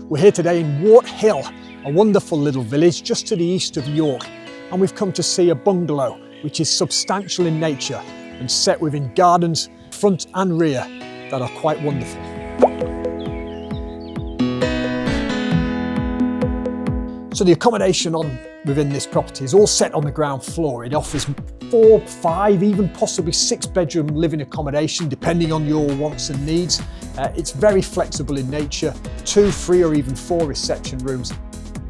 We're here today in Warthill, a wonderful little village just to the east of York, and we've come to see a bungalow which is substantial in nature and set within gardens, front and rear, that are quite wonderful. So the accommodation within this property is all set on the ground floor. It offers 4, 5, even possibly 6-bedroom living accommodation, depending on your wants and needs. It's very flexible in nature, 2, 3 or even 4 reception rooms,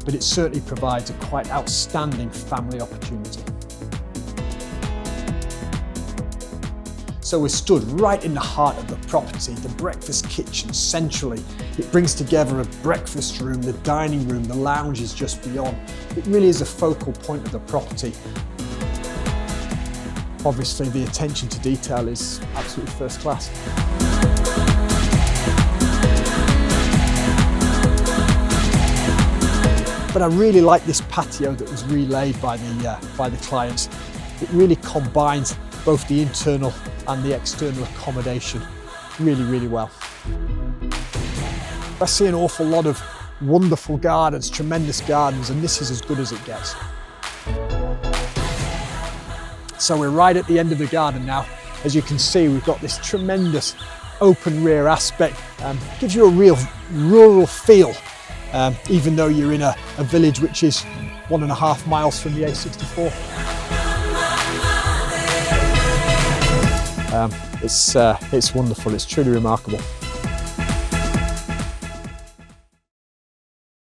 but it certainly provides a quite outstanding family opportunity. So we're stood right in the heart of the property, the breakfast kitchen centrally. It brings together a breakfast room, the dining room, the lounge is just beyond. It really is a focal point of the property. Obviously the attention to detail is absolutely first class. But I really like this patio that was relayed by the clients. It really combines both the internal and the external accommodation really, really well. I see an awful lot of wonderful gardens, tremendous gardens, and this is as good as it gets. So we're right at the end of the garden now. As you can see, we've got this tremendous open rear aspect. Gives you a real rural feel, even though you're in a village which is 1.5 miles from the A64. It's wonderful, it's truly remarkable.